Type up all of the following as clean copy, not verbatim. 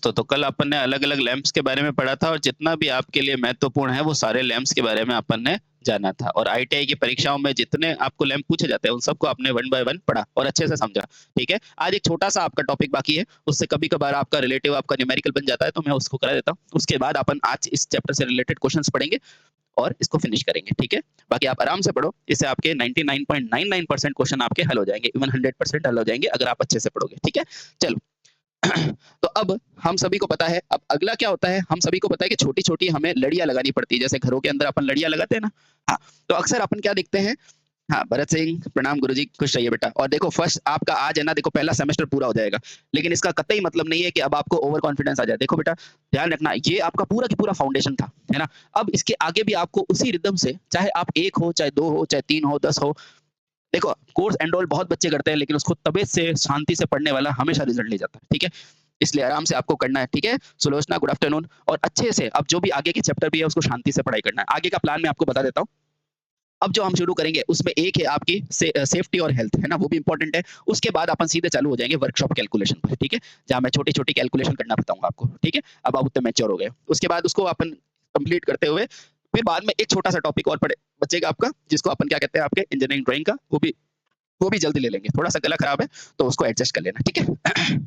तो कल अपन ने अलग-अलग लैंप्स के बारे में पढ़ा था और जितना भी आपके लिए महत्वपूर्ण है वो सारे लैंप्स के बारे में अपन ने जाना था और आईटीआई की परीक्षाओं में जितने आपको लैंप पूछे जाते हैं उन सबको आपने वन बाय वन पढ़ा और अच्छे से समझा। ठीक है, आज एक छोटा सा आपका टॉपिक बाकी है, उससे कभी कभार आपका रिलेटिव आपका न्यूमेरिकल बन जाता है तो मैं उसको करा देता हूँ। उसके बाद अपन आज इस चैप्टर से रिलेटेड क्वेश्चंस पढ़ेंगे और इसको फिनिश करेंगे। ठीक है, बाकी आप आराम से पढ़ो, इससे आपके 99.99% क्वेश्चन आपके हल हो जाएंगे, इवन 100% हल हो जाएंगे अगर आप अच्छे से पढ़ोगे। ठीक है, चलो। तो अब हम सभी को पता है, अब अगला क्या होता है, हम सभी को पता है कि छोटी छोटी हमें लड़ियां लगानी पड़ती है, जैसे घरों के अंदर अपन लड़ियां लगाते हैं ना। हाँ, तो अक्सर अपन क्या देखते हैं। हाँ, भरत सिंह प्रणाम गुरुजी, खुश रहिए बेटा। और देखो फर्स्ट आपका आज है ना, देखो पहला सेमेस्टर पूरा हो जाएगा, लेकिन इसका कतई मतलब नहीं है कि अब आपको ओवर कॉन्फिडेंस आ जाए। देखो बेटा, ध्यान रखना, ये आपका पूरा की पूरा फाउंडेशन था, है ना। अब इसके आगे भी आपको उसी रिदम से, चाहे आप 1 हो, चाहे 2 हो, चाहे 3 हो, 10 हो। देखो, कोर्स एनरोल बहुत बच्चे करते हैं, लेकिन उसको तबीयत से शांति से पढ़ने वाला हमेशा रिजल्ट ले जाता है। ठीक है, इसलिए आराम से आपको करना है। ठीक है, सुलोचना गुड आफ्टरनून। और अच्छे से अब जो भी आगे के चैप्टर भी है उसको शांति से पढ़ाई करना है। आगे का प्लान मैं आपको बता देता हूँ। अब जो हम शुरू करेंगे उसमें एक है आपकी सेफ्टी और हेल्थ, है ना, वो भी इंपॉर्टेंट है। उसके बाद अपन सीधे चालू हो जाएंगे वर्कशॉप कैलकुलेशन पर। ठीक है, जहां मैं छोटी छोटी कैलकुलेशन करना बताऊंगा आपको। ठीक है, अब आप उतने मैच्योर हो गए, उसके बाद उसको अपन कंप्लीट करते हुए फिर बाद में एक छोटा सा टॉपिक और पड़े बचेगा आपका, जिसको अपन क्या कहते हैं आपके इंजीनियरिंग ड्राइंग का, वो भी जल्दी ले लेंगे। थोड़ा सा गला खराब है तो उसको एडजस्ट कर लेना। ठीक है।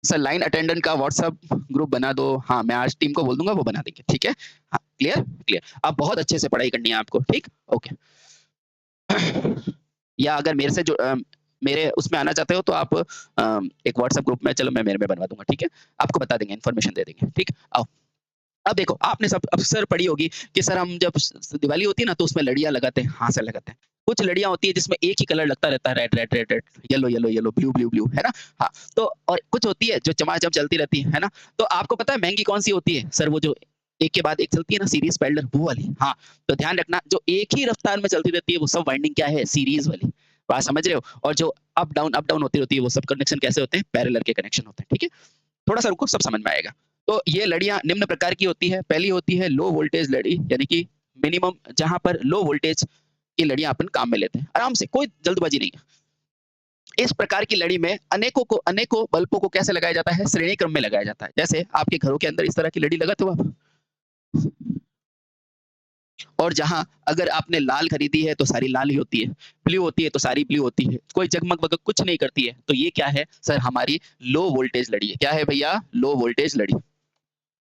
सर लाइन अटेंडेंट का व्हाट्सएप ग्रुप बना दो। हाँ, मैं आज टीम को बोल दूंगा, वो बना देंगे। ठीक है, हाँ, क्लियर क्लियर। अब बहुत अच्छे से पढ़ाई करनी है आपको। ठीक, ओके। या अगर मेरे से जो मेरे उसमें आना चाहते हो तो आप एक व्हाट्सएप ग्रुप में, चलो मैं मेरे में बनवा दूंगा। ठीक है, आपको बता देंगे, इन्फॉर्मेशन दे देंगे। ठीक, आओ। अब देखो, आपने सब अक्सर पढ़ी होगी कि सर हम जब दिवाली होती है ना तो उसमें लड़ियां लगाते हैं। हाँ सर, लगाते हैं। कुछ लड़ियां होती है जिसमें एक ही कलर लगता रहता है, red red red red, yellow yellow yellow, blue blue blue, है ना। हाँ, तो और कुछ होती है जो चमाचम चलती रहती है ना। तो आपको पता है महंगी कौन सी होती है सर? वो जो एक के बाद एक चलती है ना, सीरीज पैरेलल, वो वाली। हाँ, तो ध्यान रखना, जो एक ही रफ्तार में चलती रहती है वो सब वाइंडिंग क्या है? सीरीज वाली। बात समझ रहे हो? और जो अप डाउन होती रहती है वो सब कनेक्शन कैसे होते हैं? पैरेलल के कनेक्शन होते हैं। ठीक है, थोड़ा सा रुको, सब समझ में आएगा। तो ये लड़ियां निम्न प्रकार की होती है। पहली होती है लो वोल्टेज लड़ी, यानी कि मिनिमम, जहां पर लो वोल्टेज की लड़ियां अपन काम में लेते हैं, आराम से, कोई जल्दबाजी नहीं है। इस प्रकार की लड़ी में अनेकों बल्बों को कैसे लगाया जाता है? श्रेणी क्रम में लगाया जाता है। जैसे आपके घरों के अंदर इस तरह की लड़ी लगाते हो आप, और जहां अगर आपने लाल खरीदी है तो सारी लाल ही होती है, ब्लू होती है तो सारी ब्लू होती है, कोई जगमग बगक कुछ नहीं करती है, तो ये क्या है सर? हमारी लो वोल्टेज लड़ी है। क्या है भैया? लो वोल्टेज लड़ी।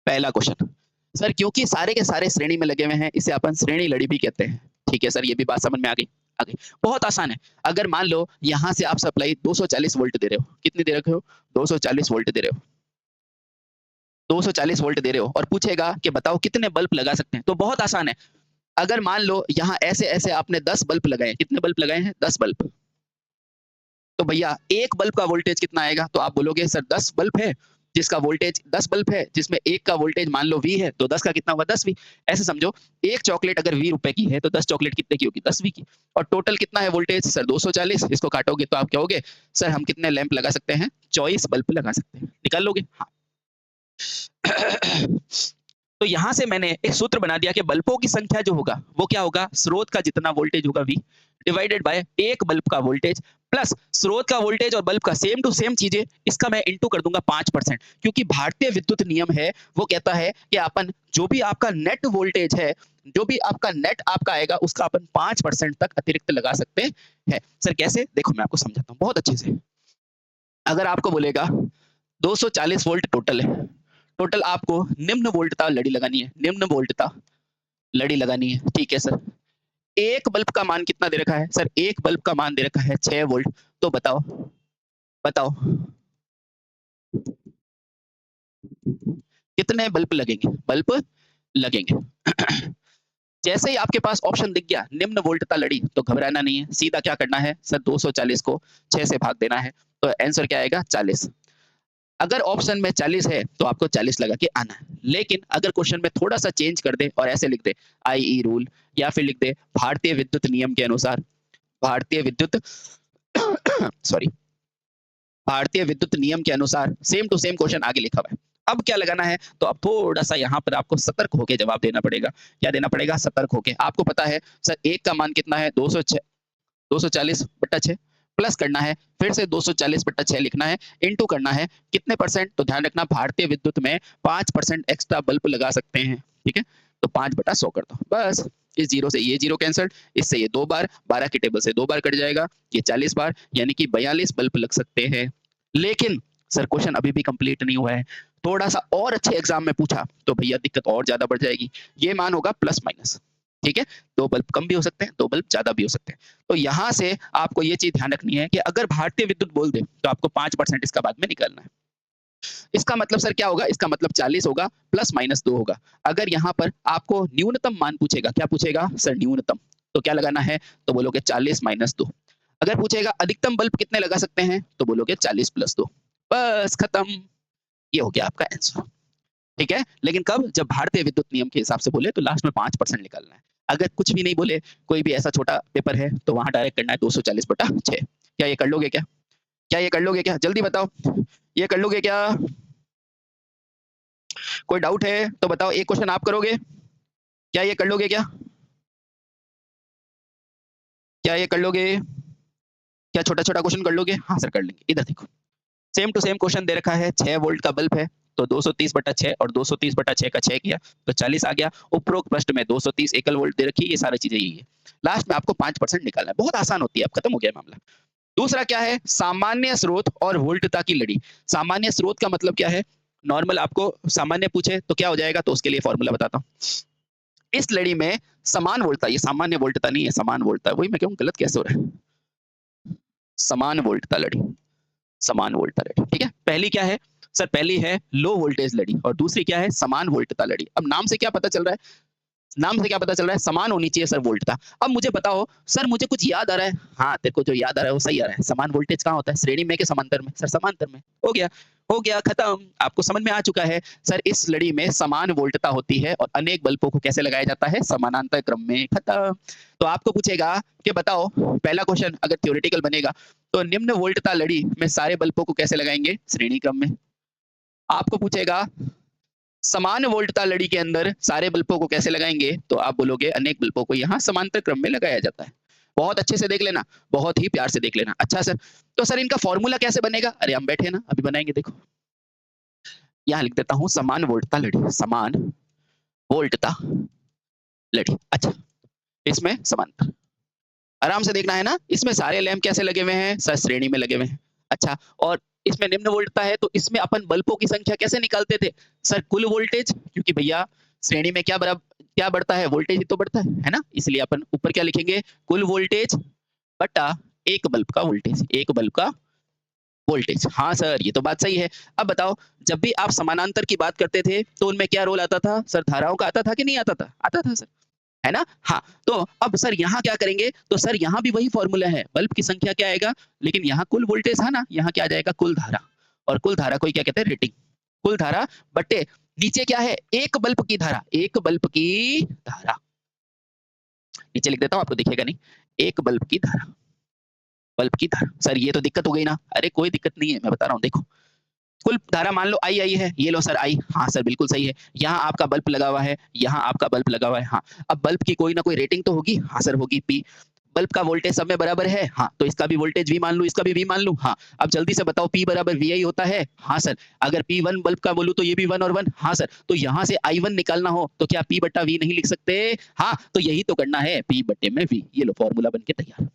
पहला क्वेश्चन, सर क्योंकि सारे के सारे श्रेणी में लगे हुए हैं, इसे अपन श्रेणी लड़ी भी कहते हैं। ठीक है सर, ये भी बात समझ में आ गई। आगे बहुत आसान है। अगर मान लो यहां से आप सप्लाई 240 वोल्ट दे रहे हो, कितनी दे रखे हो? 240 वोल्ट दे रहे हो, 240 वोल्ट दे रहे हो, और पूछेगा कि बताओ कितने बल्ब लगा सकते हैं। तो बहुत आसान है। अगर मान लो यहाँ ऐसे ऐसे आपने 10 बल्ब लगाए, कितने बल्ब लगाए हैं? 10 बल्ब। तो भैया एक बल्ब का वोल्टेज कितना आएगा? तो आप बोलोगे सर 10 बल्ब है जिसका वोल्टेज, 10 बल्ब है जिसमें एक का वोल्टेज मान लो वी है, तो 10 का कितना होगा? 10 वी। ऐसे समझो, एक चॉकलेट अगर 20 रुपए की है तो 10 चॉकलेट कितने की होगी? 10 वी की। और टोटल कितना है वोल्टेज सर? 240। इसको काटोगे तो आप कहोगे सर हम कितने लैंप लगा सकते हैं? 24 बल्ब लगा सकते हैं। निकाल लोगे? हाँ। तो यहां से मैंने एक सूत्र बना दिया कि बल्बों की संख्या जो होगा वो क्या होगा? स्रोत का जितना वोल्टेज होगा वी, डिवाइडेड बाय एक बल्ब का वोल्टेज, प्लस स्रोत का वोल्टेज और बल्ब का सेम टू सेम चीजें, इसका मैं इंटू कर दूंगा 5%। क्योंकि भारतीय विद्युत नियम है, वो कहता है कि अपन जो भी आपका नेट वोल्टेज है, जो भी आपका नेट आपका आएगा, उसका अपन 5% तक अतिरिक्त लगा सकते हैं। सर कैसे? देखो मैं आपको समझाता हूँ बहुत अच्छे से। अगर आपको बोलेगा 240 वोल्ट टोटल है, टोटल आपको निम्न वोल्टता लड़ी लगानी है, निम्न वोल्टता लड़ी लगानी है। ठीक है सर, एक बल्ब का मान कितना दे रखा है सर? एक बल्ब का मान दे रखा है 6 वोल्ट। तो बताओ बताओ कितने बल्ब लगेंगे? बल्ब लगेंगे। जैसे ही आपके पास ऑप्शन दिख गया निम्न वोल्टता लड़ी, तो घबराना नहीं है, सीधा क्या करना है सर? 240 को 6 से भाग देना है, तो आंसर क्या आएगा? 40। अगर ऑप्शन में 40 है तो आपको 40 लगा के आना है। लेकिन अगर क्वेश्चन में थोड़ा सा चेंज कर दे और ऐसे लिख दे आईई रूल, या फिर लिख दे भारतीय विद्युत नियम के अनुसार, भारतीय विद्युत सॉरी भारतीय विद्युत नियम के अनुसार, सेम टू सेम क्वेश्चन आगे लिखा हुआ है। अब क्या लगाना है? तो अब थोड़ा सा यहाँ पर आपको सतर्क होकर जवाब देना पड़ेगा। क्या देना पड़ेगा? सतर्क होकर। आपको पता है सर एक का मान कितना है? 240 बट्टा 6, प्लस करना है, फिर से 240/6 लिखना है, इंटू करना है, कितने परसेंट, तो ध्यान रखना भारतीय विद्युत में 5% एक्स्ट्रा बल्ब लगा सकते हैं, ठीक है, तो 5/100 कर दो, बस। इस जीरो से ये जीरो कैंसल, इससे ये 2 बार, 12 की टेबल से 2 बार कट जाएगा, ये 40 बार, यानी कि 42 बल्ब लग सकते हैं। लेकिन सर क्वेश्चन अभी भी कंप्लीट नहीं हुआ है, थोड़ा सा और अच्छे एग्जाम में पूछा तो भैया दिक्कत और ज्यादा बढ़ जाएगी। ये मान होगा प्लस माइनस, ठीक है, 2 बल्ब कम भी हो सकते हैं, 2 बल्ब ज्यादा भी हो सकते हैं। तो यहाँ से आपको ये चीज ध्यान रखनी है कि अगर भारतीय विद्युत बोल दे तो आपको 5% इसका बाद में निकालना है। इसका मतलब सर क्या होगा, इसका मतलब 40 होगा प्लस माइनस 2 होगा। अगर यहाँ पर आपको न्यूनतम मान पूछेगा, क्या पूछेगा सर न्यूनतम, तो क्या लगाना है, तो बोलोगे 40 माइनस 2। अगर पूछेगा अधिकतम बल्ब कितने लगा सकते हैं, तो बोलोगे 40 प्लस 2, बस खत्म। ये हो गया आपका आंसर, ठीक है। लेकिन कब, जब भारतीय विद्युत नियम के हिसाब से बोले तो लास्ट में 5% निकालना है। अगर कुछ भी नहीं बोले, कोई भी ऐसा छोटा पेपर है, तो वहां डायरेक्ट करना है 240/6। क्या ये कर लोगे क्या, क्या ये कर लोगे क्या, जल्दी बताओ, ये कर लोगे क्या? कोई डाउट है तो बताओ, एक क्वेश्चन आप करोगे, क्या ये कर लोगे क्या, क्या ये कर लोगे, क्या छोटा छोटा क्वेश्चन कर लोगे? हाँ सर कर लेंगे। इधर देखो, सेम टू सेम क्वेश्चन दे रखा है, 6 वोल्ट का बल्ब है, तो 230/6 और 230/6 का 6 किया तो 40 आ गया। उपरोक्त पृष्ठ में 230 एकल वोल्ट दे रखी है, ये सारी चीजें यही है। लास्ट में आपको 5% निकालना है, बहुत आसान होती है, अब खत्म हो गया मामला। दूसरा क्या है, सामान्य स्रोत और वोल्टता की लड़ी। सामान्य स्रोत का मतलब क्या है, नॉर्मल आपको सामान्य पूछे तो क्या हो जाएगा, तो उसके लिए फॉर्मूला बताता हूँ। इस लड़ी में समान वोल्टता, ये सामान्य वोल्टता नहीं है, समान वोल्टता, वही मैं कहूँ गलत कैसे हो रहा है, समान वोल्टता लड़ी, समान वोल्टता लड़ी, ठीक है। पहली क्या है सर, पहली है लो वोल्टेज लड़ी और दूसरी क्या है, समान वोल्टता लड़ी। अब नाम से क्या पता चल रहा है, नाम से क्या पता चल रहा है, समान होनी चाहिए सर वोल्टता। अब मुझे बताओ सर, मुझे कुछ याद आ रहा है, हाँ तेरे को जो याद आ रहा है वो सही आ रहा है। समान वोल्टेज कहाँ होता है, श्रेणी में के समांतर में, सर समांतर में। हो गया, हो गया खत्म, आपको समझ में आ चुका है। सर इस लड़ी में समान वोल्टता होती है और अनेक बल्बों को कैसे लगाया जाता है, समानांतर क्रम में, खत्म। तो आपको पूछेगा कि बताओ, पहला क्वेश्चन अगर थ्योरेटिकल बनेगा तो निम्न वोल्टता लड़ी में सारे बल्बों को कैसे लगाएंगे, श्रेणी क्रम में। आपको पूछेगा समान वोल्टता लड़ी के अंदर सारे बल्बों को कैसे लगाएंगे, तो आप बोलोगे अनेक बल्बों को यहाँ समांतर क्रम में लगाया जाता है। बहुत अच्छे से देख लेना, बहुत ही प्यार से देख लेना। अच्छा सर, तो सर इनका फॉर्मूला कैसे बनेगा, अरे हम बैठे ना, अभी बनाएंगे, देखो यहाँ लिख देता हूँ, समान वोल्टता लड़ी, समान वोल्टता लड़ी। अच्छा, इसमें समांतर, आराम से देखना है ना, इसमें सारे लैंप कैसे लगे हुए हैं सर, श्रेणी में लगे हुए हैं। अच्छा, और इसमें निम्न वोल्टता है तो इसमें अपन बल्बों की संख्या कैसे निकालते थे सर, कुल वोल्टेज, क्योंकि भैया श्रेणी में क्या बराबर, क्या बढ़ता है, वोल्टेज ही तो बढ़ता है ना, इसलिए अपन ऊपर क्या लिखेंगे, कुल वोल्टेज बटा एक बल्ब का वोल्टेज, एक बल्ब का वोल्टेज। हाँ सर ये तो बात सही है। अब बताओ, जब भी आप समानांतर की बात करते थे तो उनमें क्या रोल आता था सर, धाराओं का आता था कि नहीं आता था, आता था सर, है ना। हाँ, तो अब सर यहाँ क्या करेंगे, तो सर यहाँ भी वही फॉर्मूला है, बल्ब की संख्या क्या आएगा, लेकिन यहाँ कुल वोल्टेज है ना, यहाँ क्या आ जाएगा, कुल धारा। और कुल धारा को क्या कहते हैं, रेटिंग। कुल धारा बटे नीचे क्या है, एक बल्ब की धारा, एक बल्ब की धारा, नीचे लिख देता हूँ आपको दिखेगा नहीं, एक बल्ब की धारा, बल्ब की धारा। सर ये तो दिक्कत हो गई ना, अरे कोई दिक्कत नहीं है, मैं बता रहा हूँ, देखो कुल धारा मान लो आई आई है, ये लो सर आई, हाँ सर बिल्कुल सही है। यहाँ आपका बल्ब लगा हुआ है, यहाँ आपका बल्ब लगा हुआ है, हाँ। अब बल्ब की कोई ना कोई रेटिंग तो होगी, हाँ सर होगी, पी। बल्ब का वोल्टेज सब में बराबर है, हाँ, तो इसका भी वोल्टेज वी मान लूं, इसका भी वी मान लूं, हाँ। अब जल्दी से बताओ, पी बराबर वी आई होता है, हाँ सर। अगर पी वन बल्ब का बोलूं तो ये भी 1 और 1, हाँ सर। तो यहाँ से आई वन निकालना हो तो क्या पी बटा वी नहीं लिख सकते, हाँ, तो यही तो करना है, पी बटे में वी। ये लो फॉर्मूला बन के तैयार,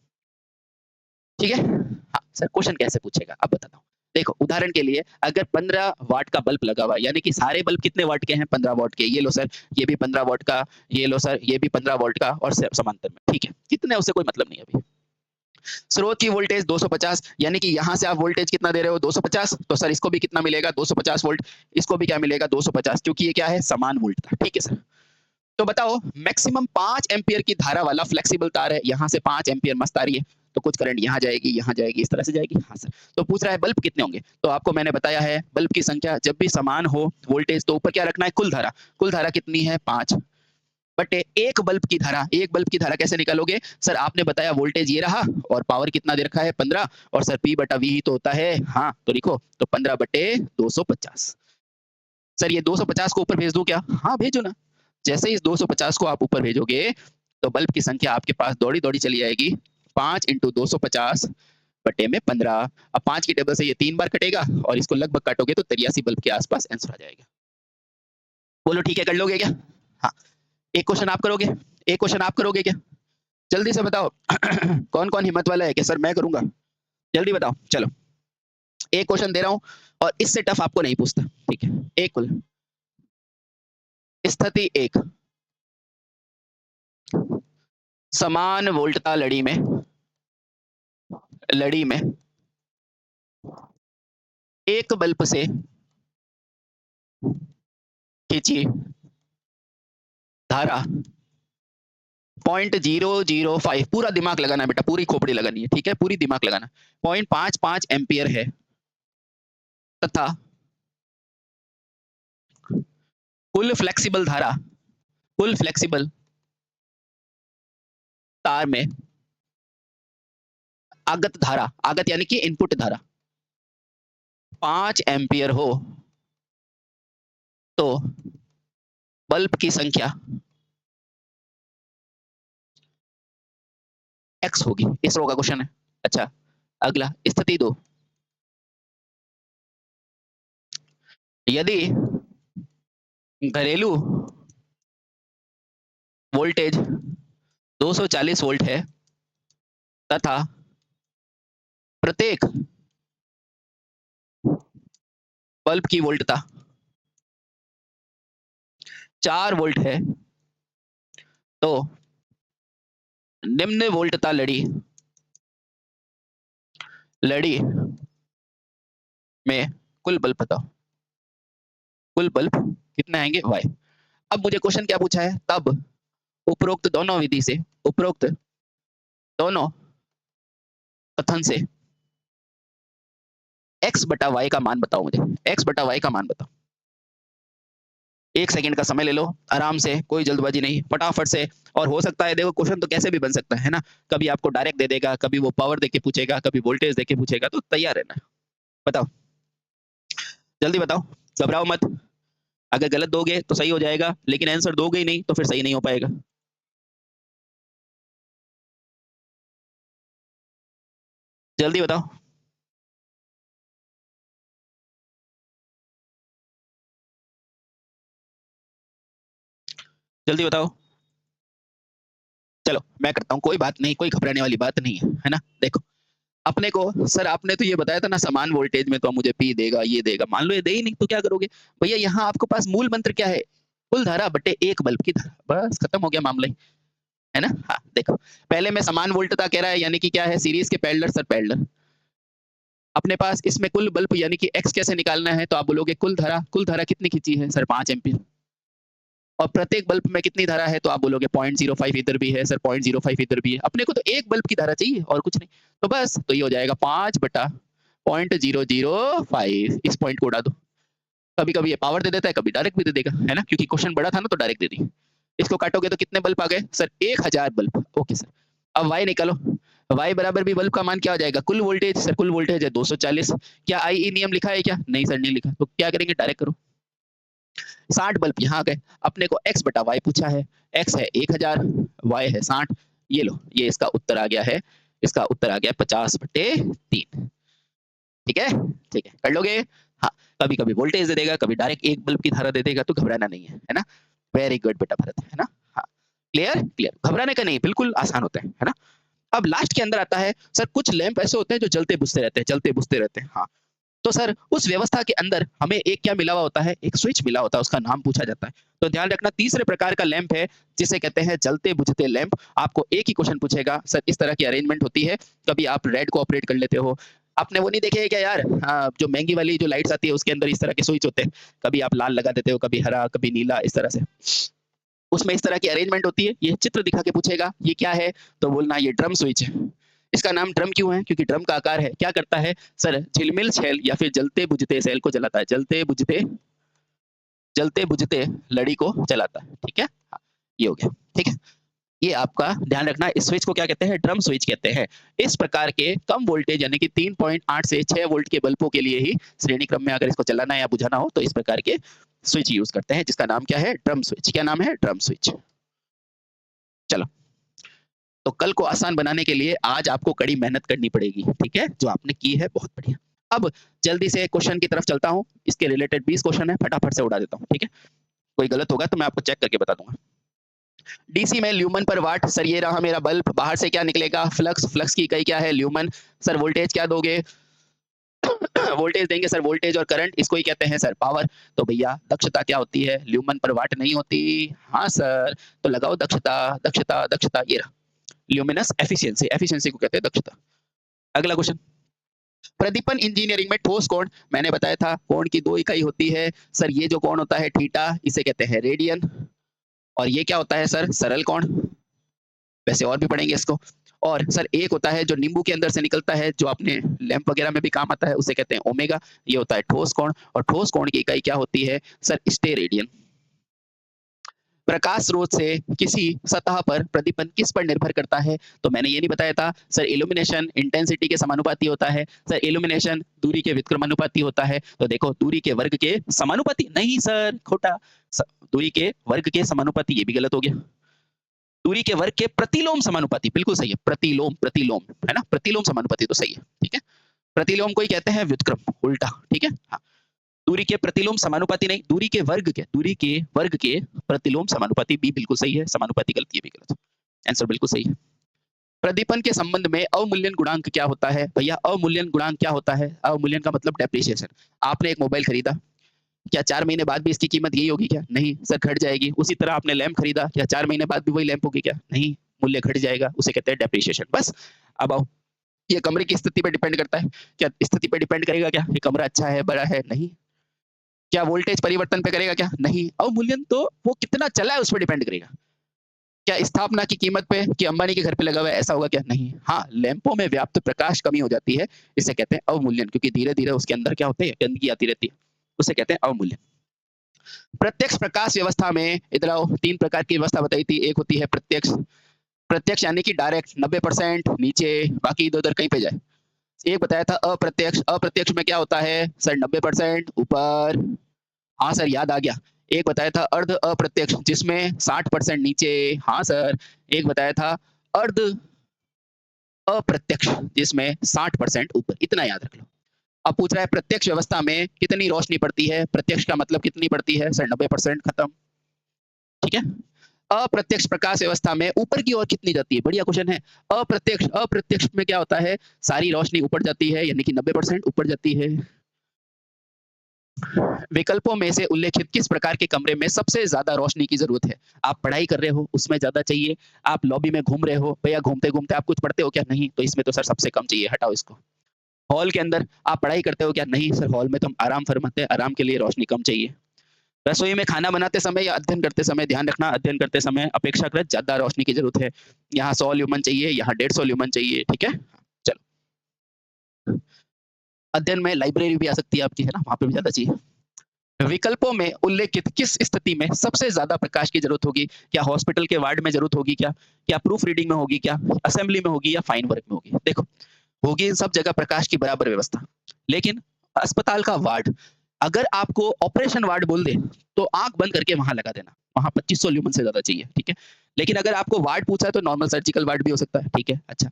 ठीक है। हाँ सर, क्वेश्चन कैसे पूछेगा अब बताता हूँ। देखो उदाहरण के लिए, अगर 15 वाट का बल्ब लगा हुआ है, यानी कि सारे बल्ब कितने वाट के हैं, 15 वाट के, ये लो सर, ये भी 15 वाट का, ये लो सर, ये भी 15 वाट का, और समांतर में, ठीक है, कितने उससे कोई मतलब नहीं अभी। स्रोत की वोल्टेज 250, यानी कि यहाँ से आप वोल्टेज कितना दे रहे हो, 250, तो सर इसको भी कितना मिलेगा, 250 वोल्ट, इसको भी क्या मिलेगा, 250, क्योंकि ये क्या है, समान वोल्ट था, ठीक है सर। तो बताओ, मैक्सिमम 5 एम्पियर की धारा वाला फ्लेक्सिबल तार है, यहाँ से 5 एम्पियर मस्त आ रही है, तो कुछ करंट यहाँ जाएगी, यहाँ जाएगी, इस तरह से जाएगी, हाँ सर। तो पूछ रहा है बल्ब कितने होंगे, तो आपको मैंने बताया है बल्ब की संख्या जब भी समान हो वोल्टेज, तो ऊपर क्या रखना है, कुल धारा। कुल धारा कितनी है, 5 बटे एक बल्ब की धारा। एक बल्ब की धारा कैसे निकालोगे सर, आपने बताया वोल्टेज ये रहा और पावर कितना दे रखा है, 15, और सर पी बटा वी ही तो होता है, हाँ, तो लिखो, तो 15/250। सर ये 250 को ऊपर भेज दूं क्या, हाँ भेजो ना। जैसे इस 250 को आप ऊपर भेजोगे तो बल्ब की संख्या आपके पास दौड़ी दौड़ी चली जाएगी, 5 × 250 बटे में 15। अब 5 की टेबल से ये 3 बार कटेगा और इसको लगभग काटोगे तो 83 बल्ब के आसपास आंसर आ जाएगा। बोलो ठीक है, कर लोगे क्या? हाँ, एक क्वेश्चन आप करोगे, एक क्वेश्चन आप करोगे क्या? जल्दी से बताओ। कौन कौन हिम्मत वाला है कि सर मैं करूंगा? जल्दी बताओ। चलो, एक क्वेश्चन दे रहा हूं और इससे टफ आपको नहीं पूछता, ठीक है? एक कुल स्थिति एक, समान वोल्टता लड़ी में एक बल्ब से खींची धारा 0.005, पूरा दिमाग लगाना बेटा, पूरी खोपड़ी लगानी है, ठीक है? पूरी दिमाग लगाना। 0.55 एम्पियर है तथा कुल फ्लेक्सिबल धारा, कुल फ्लेक्सिबल तार में आगत धारा, आगत यानी कि इनपुट धारा 5 एम्पियर हो तो बल्ब की संख्या x होगी। इस रो का क्वेश्चन है। अच्छा, अगला स्थिति 2, यदि घरेलू वोल्टेज 240 वोल्ट है तथा प्रत्येक बल्ब की वोल्टता 4 वोल्ट है तो निम्न वोल्टता लड़ी में कुल बल्ब बताओ। कुल बल्ब कितने आएंगे? y। अब मुझे क्वेश्चन क्या पूछा है? तब उपरोक्त दोनों विधि से, उपरोक्त दोनों कथन से x बटा y का मान बताओ मुझे। x बटा y का मान बताओ। 1 सेकंड का समय ले लो, आराम से, कोई जल्दबाजी नहीं, फटाफट से। और हो सकता है, देखो क्वेश्चन तो कैसे भी बन सकता है ना, कभी आपको डायरेक्ट दे देगा, कभी वो पावर देके पूछेगा, कभी वोल्टेज देके पूछेगा, तो तैयार रहना। बताओ, जल्दी बताओ, घबराओ मत। अगर गलत दोगे तो सही हो जाएगा, लेकिन आंसर दोगे ही नहीं तो फिर सही नहीं हो पाएगा। जल्दी बताओ, जल्दी बताओ। चलो मैं करता हूँ, कोई बात नहीं, कोई घबराने वाली बात नहीं है ना? देखो, अपने को सर आपने तो ये बताया था ना, समान वोल्टेज में तो मुझे पी देगा, ये देगा। मान लो ये दे ही नहीं तो क्या करोगे? भैया यहाँ आपके पास मूल मंत्र क्या है? कुल धारा बटे एक बल्ब की धारा, बस खत्म हो गया मामला ही, है ना? हाँ, देखो, पहले में समान वोल्टता कह रहा है, यानी कि क्या है? सीरीज के पैरेलल सर पैरेलल। अपने पास इसमें कुल बल्ब यानी कि एक्स कैसे निकालना है? तो आप बोलोगे कुल धारा कितनी खींची है सर? 5 एम्पीयर। और प्रत्येक बल्ब में कितनी धारा है? तो आप बोलोगे 0.05 इधर भी है सर, 0.05 इधर भी है। अपने को तो एक बल्ब की धारा चाहिए और कुछ नहीं, तो बस तो ये हो जाएगा 5 बटा 0.005। इस पॉइंट को उड़ा दो। कभी कभी ये पावर दे देता है, कभी डायरेक्ट भी दे देगा, है ना? क्योंकि क्वेश्चन बड़ा था ना तो डायरेक्ट दे दी। इसको काटोगे तो कितने बल्ब आ गए सर? 1000 बल्ब। ओके सर, अब वाई निकालो। वाई बराबर भी बल्ब का मान क्या हो जाएगा? कुल वोल्टेज। सर कुल वोल्टेज है 240। क्या आई ई नियम लिखा है क्या? नहीं सर, नहीं लिखा। तो क्या करेंगे? डायरेक्ट करो। 60 बल्ब यहाँ गए। अपने को x बटा y पूछा है। x है 1000, y है 60। ये लो, ये इसका उत्तर आ गया है। इसका उत्तर आ गया 50/3। ठीक है, ठीक है, कर लोगे? हाँ, कभी कभी वोल्टेज दे देगा, कभी डायरेक्ट एक बल्ब की धारा दे देगा, तो घबराना नहीं है ना? वेरी गुड बेटा भरत, है ना? हाँ, क्लियर क्लियर, घबराने का नहीं, बिल्कुल आसान होता है ना? अब लास्ट के अंदर आता है सर, कुछ लैंप ऐसे होते हैं जो जलते बुझते रहते हैं, जलते बुझते रहते हैं। हाँ, तो सर उस व्यवस्था के अंदर हमें एक क्या मिला हुआ होता है? एक स्विच मिला होता है, उसका नाम पूछा जाता है। तो ध्यान रखना, तीसरे प्रकार का लैंप है जिसे कहते हैं जलते बुझते लैंप। आपको एक ही क्वेश्चन पूछेगा, सर इस तरह की अरेंजमेंट होती है, कभी आप रेड को ऑपरेट कर लेते हो। आपने वो नहीं देखे है क्या यार? जो महंगी वाली जो लाइट्स आती है उसके अंदर इस तरह के स्विच होते हैं, कभी आप लाल लगा देते हो, कभी हरा, कभी नीला, इस तरह से। उसमें इस तरह की अरेंजमेंट होती है। ये चित्र दिखा के पूछेगा ये क्या है, तो बोलना ये ड्रम स्विच है। इसका नाम ड्रम क्यों है? क्योंकि ड्रम का आकार है। क्या करता है सर? झिलमिल सेल या फिर जलते बुझते सेल को जलाता है, जलते बुझते लड़ी को जलाता है। ठीक है, हाँ, ये हो गया। ठीक है, ये आपका ध्यान रखना। इस स्विच को क्या कहते हैं? ड्रम स्विच कहते हैं। इस प्रकार के कम वोल्टेज यानी कि 3.8 से 6 वोल्ट के बल्बों के लिए ही श्रेणी क्रम में अगर इसको चलाना या बुझाना हो तो इस प्रकार के स्विच यूज करते हैं, जिसका नाम क्या है? Drum switch. क्या नाम है? Drum switch. चलो, तो कल को आसान बनाने के लिए आज आपको कड़ी मेहनत करनी पड़ेगी, ठीक है? जो आपने की है बहुत बढ़िया। अब जल्दी से क्वेश्चन की तरफ चलता हूँ, इसके रिलेटेड 20 क्वेश्चन है, फटाफट से उड़ा देता हूँ, ठीक है? कोई गलत होगा तो मैं आपको चेक करके बता दूँगा। डीसी में ल्यूमन पर वाट, सर ये रहा मेरा बल्ब, बाहर से क्या निकलेगा? फ्लक्स, फ्लक्स की इकाई क्या है? ल्यूमन। सर वोल्टेज क्या दोगे? वोल्टेज देंगे सर, वोल्टेज और करंट, इसको ही कहते हैं सर पावर। तो भैया दक्षता क्या होती है? ल्यूमन पर वाट नहीं होती। हाँ सर, तो लगाओ दक्षता, दक्षता, दक्षता, ये रहा ल्यूमिनस एफिशिएंसी, एफिशिएंसी को कहते हैं दक्षता। अगला क्वेश्चन, प्रदीपन इंजीनियरिंग में ठोस कोण, मैंने बताया था कोण की दो इकाई होती है सर, ये जो कोण होता है थीटा, इसे कहते हैं रेडियन, और ये क्या होता है सर? सरल कोण, वैसे और भी पढ़ेंगे इसको। और सर एक होता है जो नींबू के अंदर से निकलता है, जो अपने लैंप वगैरह में भी काम आता है, उसे कहते हैं ओमेगा, ये होता है ठोस कोण, और ठोस कोण की इकाई क्या होती है सर? स्टेरेडियन। प्रकाश स्रोत से किसी सतह पर प्रदीपन किस पर निर्भर करता है? तो मैंने ये नहीं बताया था सर, इल्यूमिनेशन इंटेंसिटी के समानुपाती होता है सर, इल्यूमिनेशन दूरी के व्युत्क्रमानुपाती होता है। तो देखो दूरी के वर्ग के समानुपाती नहीं सर, खोटा, दूरी के वर्ग के समानुपाती, ये भी गलत हो गया। दूरी के वर्ग के प्रतिलोम समानुपाती, बिल्कुल सही है, प्रतिलोम, प्रतिलोम है ना, प्रतिलोम समानुपाती तो सही है, ठीक है। प्रतिलोम को ही कहते हैं व्युत्क्रम, उल्टा, ठीक है। हाँ, दूरी के प्रतिलोम समानुपाती नहीं, दूरी के वर्ग के, दूरी के वर्ग के प्रतिलोम समानुपाती भी बिल्कुल सही है, समानुपाती गलत, ये भी गलत, आंसर बिल्कुल सही है। प्रदीपन के संबंध में अवमूल्यन गुणांक क्या होता है? भैया अवमूल्यन गुणांक क्या होता है? अवमूल्यन का मतलब डेप्रिसिएशन। आपने एक मोबाइल खरीदा, क्या 4 महीने बाद भी इसकी कीमत यही होगी क्या? नहीं सर, घट जाएगी। उसी तरह आपने लैंप खरीदा, क्या 4 महीने बाद भी वही लैंप होगी क्या? नहीं, मूल्य घट जाएगा, उसे कहते हैं डेप्रिसिएशन। बस अब आओ, ये कमरे की स्थिति पर डिपेंड करता है क्या? स्थिति पर डिपेंड करेगा क्या? ये कमरा अच्छा है, बड़ा है? नहीं। क्या वोल्टेज परिवर्तन पे करेगा क्या? नहीं। अवमूल्यन तो वो कितना चला है उस पर डिपेंड करेगा। क्या स्थापना की कीमत पे, कि अंबानी के घर पे लगा हुआ है, ऐसा होगा क्या? नहीं। हाँ, लैंपों में व्याप्त प्रकाश कमी हो जाती है, इसे कहते हैं अवमूल्यन, क्योंकि धीरे धीरे उसके अंदर क्या होते हैं, गंदगी आती रहती है, उसे कहते हैं अवमूल्यन। प्रत्यक्ष प्रकाश व्यवस्था में इधर आओ, 3 प्रकार की व्यवस्था बताई थी। एक होती है प्रत्यक्ष, प्रत्यक्ष यानी कि डायरेक्ट 90% नीचे, बाकी इधर उधर कहीं पे जाए। एक बताया था अप्रत्यक्ष, अप्रत्यक्ष में क्या होता है सर? 90% ऊपर। हाँ सर, याद आ गया। एक बताया था अर्ध अप्रत्यक्ष, जिसमें 60% नीचे। हाँ सर। एक बताया था अर्ध अप्रत्यक्ष, जिसमें 60% ऊपर, इतना याद रख लो। अब पूछ रहा है प्रत्यक्ष व्यवस्था में कितनी रोशनी पड़ती है? प्रत्यक्ष का मतलब कितनी पड़ती है सर? 90%, खत्म, ठीक है। अप्रत्यक्ष प्रकाश व्यवस्था में ऊपर की ओर कितनी जाती है? बढ़िया क्वेश्चन है। अप्रत्यक्ष, अप्रत्यक्ष में क्या होता है? सारी रोशनी ऊपर जाती है, यानी कि 90% ऊपर जाती है। विकल्पों में से उल्लेखित किस प्रकार के कमरे में सबसे ज्यादा रोशनी की जरूरत है? आप पढ़ाई कर रहे हो, उसमें ज्यादा चाहिए। आप लॉबी में घूम रहे हो, भैया घूमते घूमते आप कुछ पढ़ते हो क्या? नहीं, तो इसमें तो सर सबसे कम चाहिए, हटाओ इसको। हॉल के अंदर आप पढ़ाई करते हो क्या? नहीं सर, हॉल में तो हम आराम फरमाते हैं, आराम के लिए रोशनी कम चाहिए। रसोई में खाना बनाते समय या अध्ययन करते समय, ध्यान रखना, अध्ययन करते समय अपेक्षाकृत ज्यादा रोशनी की जरूरत है। यहाँ 100 ल्यूमन चाहिए, यहाँ 150 ल्यूमन चाहिए, ठीक है। चलो, अध्ययन में लाइब्रेरी भी आ सकती है आपकी, है ना, वहां पे भी ज्यादा चाहिए। विकल्पों में उल्लेखित किस स्थिति में सबसे ज्यादा प्रकाश की जरूरत होगी? क्या हॉस्पिटल के वार्ड में जरूरत होगी क्या? क्या प्रूफ रीडिंग में होगी क्या? असेंबली में होगी या फाइन वर्क में होगी? देखो, होगी इन सब जगह प्रकाश की बराबर व्यवस्था, लेकिन अस्पताल का वार्ड, अगर आपको ऑपरेशन वार्ड बोल दे तो आंख बंद करके वहां लगा देना, वहां 2500 ल्यूमन से ज्यादा चाहिए, ठीक है। लेकिन अगर आपको वार्ड पूछा है तो नॉर्मल सर्जिकल वार्ड भी हो सकता है, ठीक है। अच्छा,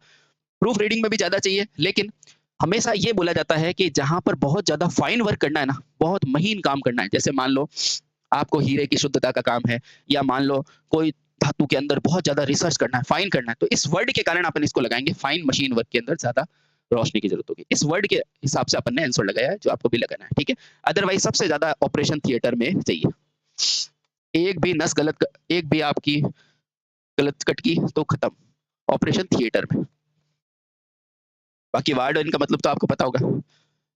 प्रूफ रीडिंग में भी ज्यादा चाहिए, लेकिन हमेशा ये बोला जाता है कि जहां पर बहुत ज्यादा फाइन वर्क करना है ना, बहुत महीन काम करना है, जैसे मान लो आपको हीरे की शुद्धता का काम है, या मान लो कोई धातु के अंदर बहुत ज्यादा रिसर्च करना है, फाइन करना है, तो इस वर्ड के कारण अपन इसको लगाएंगे, फाइन मशीन वर्क के अंदर ज्यादा रोशनी की जरूरत होगी। इस वर्ड के हिसाब से अपन ने आंसर लगाया है, जो आपको भी लगाना है, ठीक है। अदरवाइज सबसे ज्यादा ऑपरेशन थिएटर में चाहिए। एक भी नस गलत, एक भी आपकी गलत कट की तो खत्म, ऑपरेशन थिएटर में। बाकी वार्ड इनका मतलब तो आपको पता होगा।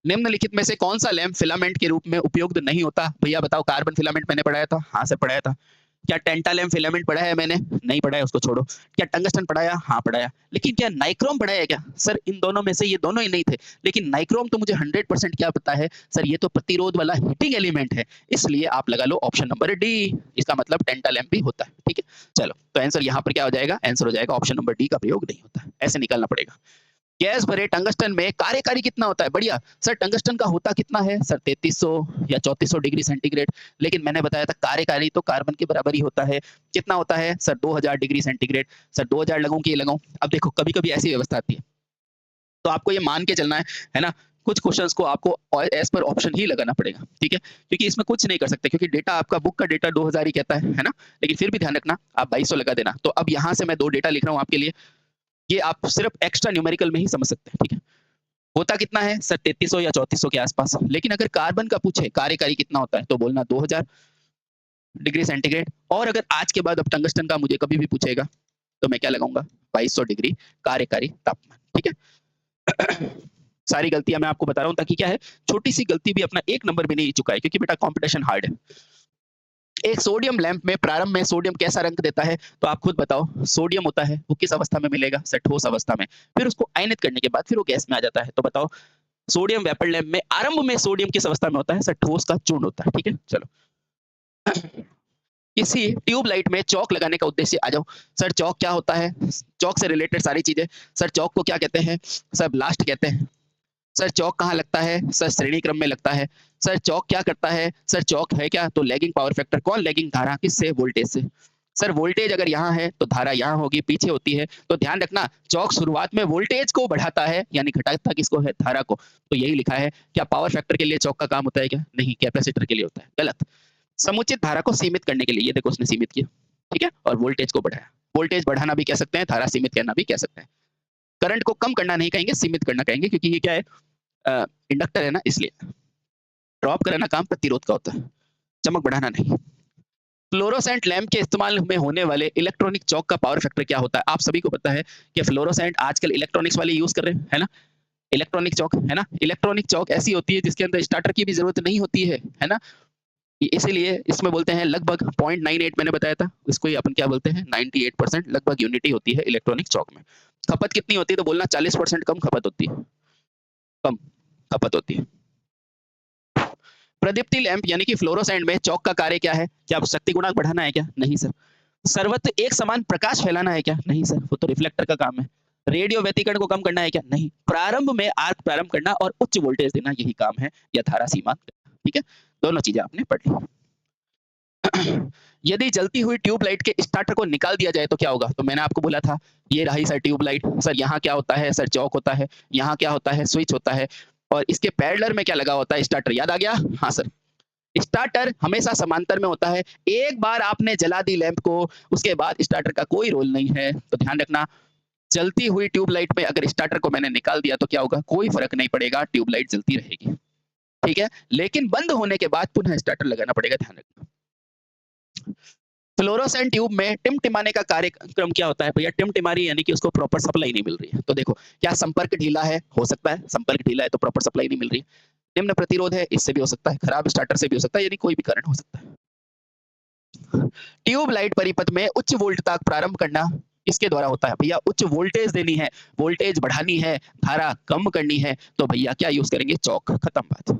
निम्नलिखित में से कौन सा लैंप फिलामेंट के रूप में उपयुक्त नहीं होता? भैया बताओ, कार्बन फिलामेंट मैंने पढ़ाया था, हाँ सर पढ़ाया था। क्या टेंटा लैंप फिलामेंट पढ़ा है मैंने? नहीं पढ़ाया, उसको छोड़ो। क्या टंगस्टन पढ़ाया? हाँ पढ़ाया। लेकिन क्या नाइक्रोम पढ़ाया है क्या? सर इन दोनों में से ये दोनों ही नहीं थे, लेकिन नाइक्रोम तो मुझे 100% क्या पता है सर, ये तो प्रतिरोध वाला हीटिंग एलिमेंट है, इसलिए आप लगा लो ऑप्शन नंबर डी, इसका मतलब टेंटा लैंप भी होता है, ठीक है। चलो, तो आंसर यहाँ पर क्या हो जाएगा? आंसर हो जाएगा ऑप्शन नंबर डी का प्रयोग नहीं होता है, ऐसे निकालना पड़ेगा। गैस भरे टंगस्टन में कार्यकारी कितना होता है? बढ़िया। सर टंगस्टन का होता कितना है? सर 3300 या 3400 डिग्री सेंटीग्रेड। लेकिन मैंने बताया था कार्यकारी तो कार्बन के बराबर ही होता है। कितना होता है? Sir 2000 degree centigrade. सर 2000 लगाऊं कि ये लगाऊं? अब देखो कभी-कभी ऐसी व्यवस्था आती है। तो आपको ये मान के चलना है ना? कुछ क्वेश्चंस को आपको एज़ पर ऑप्शन ही लगाना पड़ेगा, ठीक है? क्योंकि इसमें कुछ नहीं कर सकते क्योंकि डेटा आपका बुक का डेटा 2000 ही कहता है ना? लेकिन फिर भी ध्यान रखना आप 2200 लगा देना। तो अब यहाँ से मैं 2 डेटा लिख रहा हूँ आपके लिए। ये आप सिर्फ एक्स्ट्रा न्यूमेरिकल में ही समझ सकते हैं, ठीक है? होता कितना है? सर 3300 या 3400 के आसपास। लेकिन अगर कार्बन का पूछे कार्यकारी कितना होता है तो बोलना 2000 डिग्री सेंटीग्रेड। और अगर आज के बाद अब टंगस्टन का मुझे कभी भी पूछेगा तो मैं क्या लगाऊंगा? 2200 डिग्री कार्यकारी तापमान, ठीक है? सारी गलतियां मैं आपको बता रहा हूं ताकि क्या है, छोटी सी गलती भी अपना एक नंबर भी नहीं चुका है क्योंकि बेटा कंपटीशन हार्ड है। एक सोडियम लैंप में प्रारंभ में सोडियम कैसा रंग देता है? तो आप खुद बताओ। सोडियम होता है वो किस अवस्था में मिलेगा? सर ठोस अवस्था में। फिर उसको आयनित करने के बाद फिर वो गैस में आ जाता है। तो बताओ सोडियम वेपर लैंप में आरंभ में सोडियम किस अवस्था में होता है? सर ठोस का चूर्ण होता है, ठीक है? चलो। किसी ट्यूब लाइट में चौक लगाने का उद्देश्य आ जाओ। सर चौक क्या होता है? चौक से रिलेटेड सारी चीजें। सर चौक को क्या कहते हैं? सर ब्लास्ट कहते हैं। सर चौक कहाँ लगता है? सर श्रेणी क्रम में लगता है। सर चौक क्या करता है? सर चौक है क्या? तो लैगिंग पावर फैक्टर। कौन लैगिंग? धारा। किससे? वोल्टेज से। सर वोल्टेज अगर यहाँ है तो धारा यहाँ होगी, पीछे होती है। तो ध्यान रखना चौक शुरुआत में वोल्टेज को बढ़ाता है यानी घटाता किसको है? धारा को। तो यही लिखा है। क्या पावर फैक्टर के लिए चौक का काम होता है क्या? नहीं, कैपेसिटर के लिए होता है। गलत। समुचित धारा को सीमित करने के लिए ये देखो उसने सीमित किया, ठीक है? और वोल्टेज को बढ़ाया। वोल्टेज बढ़ाना भी कह सकते हैं, धारा सीमित करना भी कह सकते हैं। करंट को कम करना नहीं कहेंगे, सीमित करना कहेंगे क्योंकि ये क्या है? इंडक्टर है ना, इसलिए। ड्रॉप कराना काम प्रतिरोध का होता है, चमक बढ़ाना नहीं। फ्लोरोसेंट लैंप के इस्तेमाल में होने वाले इलेक्ट्रॉनिक चौक का पावर फैक्टर क्या होता है? आप सभी को पता है कि फ्लोरोसेंट आजकल इलेक्ट्रॉनिक्स वाले यूज कर रहे हैं, है ना? इलेक्ट्रॉनिक चौक, है ना? इलेक्ट्रॉनिक चौक ऐसी होती है जिसके अंदर स्टार्टर की भी जरूरत नहीं होती है ना? इसीलिए इसमें बोलते हैं लगभग 0.98 मैंने बताया था, इसको ही अपन क्या बोलते हैं? 98% लगभग यूनिटी होती है इलेक्ट्रॉनिक चौक में। खपत कितनी होती है? तो बोलना 40% कम खपत होती है, कम खपत होती है। प्रदीप्ति लैंप यानी कि फ्लोरोसेंट में चौक का कार्य क्या है? क्या शक्ति गुणांक बढ़ाना है क्या? नहीं सर। सर्वत्र एक समान प्रकाश फैलाना है क्या? नहीं सर, वो तो रिफ्लेक्टर का काम है। रेडियो व्यतिकरण को कम करना है क्या? नहीं। प्रारंभ में आर्क प्रारंभ करना और उच्च वोल्टेज देना यही काम है, या धारा सीमा, ठीक है? दोनों चीजें आपने पढ़ ली। यदि जलती हुई ट्यूब लाइट के स्टार्टर को निकाल दिया जाए तो क्या होगा? तो मैंने आपको बोला था ये रही सर ट्यूब लाइट। सर यहाँ क्या होता है? सर चौक होता है। यहाँ क्या होता है? स्विच होता है। और इसके पैरेलल में क्या लगा होता है? स्टार्टर। याद आ गया? हाँ सर। स्टार्टर हमेशा समांतर में होता है। एक बार आपने जला दी लैंप को, उसके बाद स्टार्टर का कोई रोल नहीं है। तो ध्यान रखना जलती हुई ट्यूब लाइट में अगर स्टार्टर को मैंने निकाल दिया तो क्या होगा? कोई फर्क नहीं पड़ेगा, ट्यूब लाइट जलती रहेगी, ठीक है? लेकिन बंद होने के बाद पुनः स्टार्टर लगाना पड़ेगा, ध्यान रखना। फ्लोरोसेंट ट्यूब में टिमटिमाने का कार्यक्रम क्या होता है? भैया टिमटिमारी यानी कि उसको प्रॉपर सप्लाई नहीं मिल रही है। तो देखो क्या संपर्क ढीला है? हो सकता है संपर्क ढीला है तो प्रॉपर सप्लाई नहीं मिल रही है। निम्न प्रतिरोध है, इससे भी हो सकता है। खराब स्टार्टर से भी हो सकता है, यानी कोई भी कारण हो सकता है। ट्यूब लाइट परिपथ में उच्च वोल्ट तक प्रारंभ करना इसके द्वारा होता है। भैया उच्च वोल्टेज देनी है, वोल्टेज बढ़ानी है, धारा कम करनी है, तो भैया क्या यूज करेंगे? चौक। खत्म बात।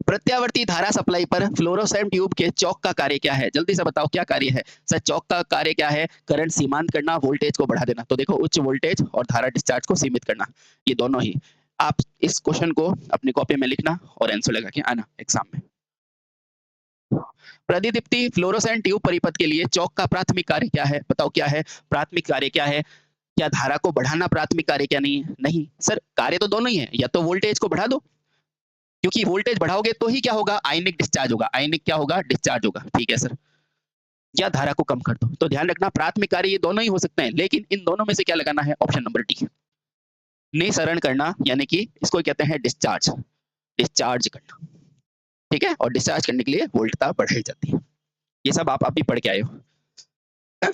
प्रत्यावर्ती धारा सप्लाई पर फ्लोरोसेंट ट्यूब के चौक का कार्य क्या है? जल्दी से बताओ क्या कार्य है? सर चौक का कार्य क्या है? करंट सीमांत करना, वोल्टेज को बढ़ा देना। तो देखो उच्च वोल्टेज और धारा डिस्चार्ज को सीमित करना, ये दोनों ही। आप इस क्वेश्चन को अपनी कॉपी में लिखना और आंसर लगा के आना एग्जाम में। प्रतिदीप्ति फ्लोरोसेंट ट्यूब परिपथ के लिए चौक का प्राथमिक कार्य क्या है? बताओ क्या है? प्राथमिक कार्य क्या है? क्या धारा को बढ़ाना प्राथमिक कार्य क्या नहीं है? नहीं सर, कार्य तो दोनों ही है। या तो वोल्टेज को बढ़ा दो, क्योंकि वोल्टेज बढ़ाओगे तो ही क्या होगा? आयनिक डिस्चार्ज होगा। आयनिक क्या होगा? डिस्चार्ज होगा, ठीक है सर। या धारा को कम कर दो। तो ध्यान रखना प्राथमिक कार्य ये दोनों ही हो सकते हैं, लेकिन इन दोनों में से क्या लगाना है? Option number D. निसरण करना यानी कि इसको कहते हैं डिस्चार्ज, डिस्चार्ज करना, ठीक है? और डिस्चार्ज करने के लिए वोल्टता बढ़ाई जाती है। ये सब आप अभी पढ़ के आए हो।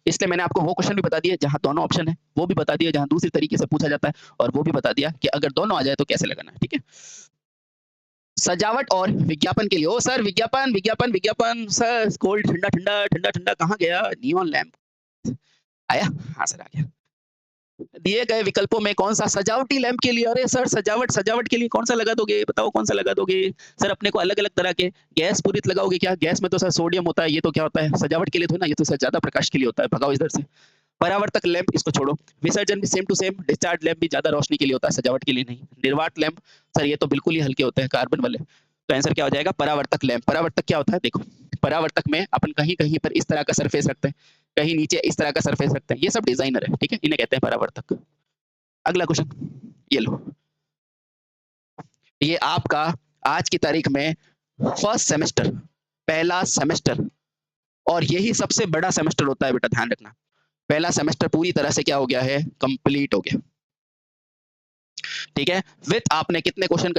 इसलिए मैंने आपको वो क्वेश्चन भी बता दिए जहां दोनों ऑप्शन है, वो भी बता दिया जहां दूसरी तरीके से पूछा जाता है, और वो भी बता दिया कि अगर दोनों आ जाए तो कैसे लगाना है, ठीक है? सजावट और विज्ञापन के लिए। ओ सर विज्ञापन विज्ञापन विज्ञापन सर, कोल्ड ठंडा ठंडा ठंडा ठंडा कहाँ गया? नियॉन लैंप आया? हाँ सर आ गया। दिए गए विकल्पों में कौन सा सजावटी लैंप के लिए? अरे सर सजावट सजावट के लिए कौन सा लगा दोगे? बताओ कौन सा लगा दोगे? सर अपने को अलग अलग तरह के गैस पूरित लगाओगे क्या? गैस में तो सर सोडियम होता है, ये तो क्या होता है? सजावट के लिए तो ना, ये तो सर ज्यादा प्रकाश के लिए होता है। भगाओ इधर से, परावर्तक लैंप इसको छोड़ो, विसर्जन भी same to same, discharge lamp भी ज्यादा रोशनी के लिए होता है, सजावट के लिए नहीं। निर्वात लैंप सर ये तो बिल्कुल ही हल्के होते हैं कार्बन वाले, तो आंसर क्या हो जाएगा परावर्तक लैंप। परावर्तक क्या होता है देखो, परावर्तक में अपन कहीं कहीं पर इस तरह का सरफेस रखते हैं, कहीं नीचे इस तरह का सरफेस रखते हैं, ये सब डिजाइनर है, ठीक है, इन्हें कहते हैं परावर्तक। अगला क्वेश्चन ये लो, ये आपका आज की तारीख में फर्स्ट सेमेस्टर, पहला सेमेस्टर, और यही सबसे बड़ा सेमेस्टर होता है बेटा, ध्यान रखना। पहला सेमेस्टर पूरी तरह से क्या हो गया है, कंप्लीट हो गया, ठीक है। विथ आपने कितने क्वेश्चन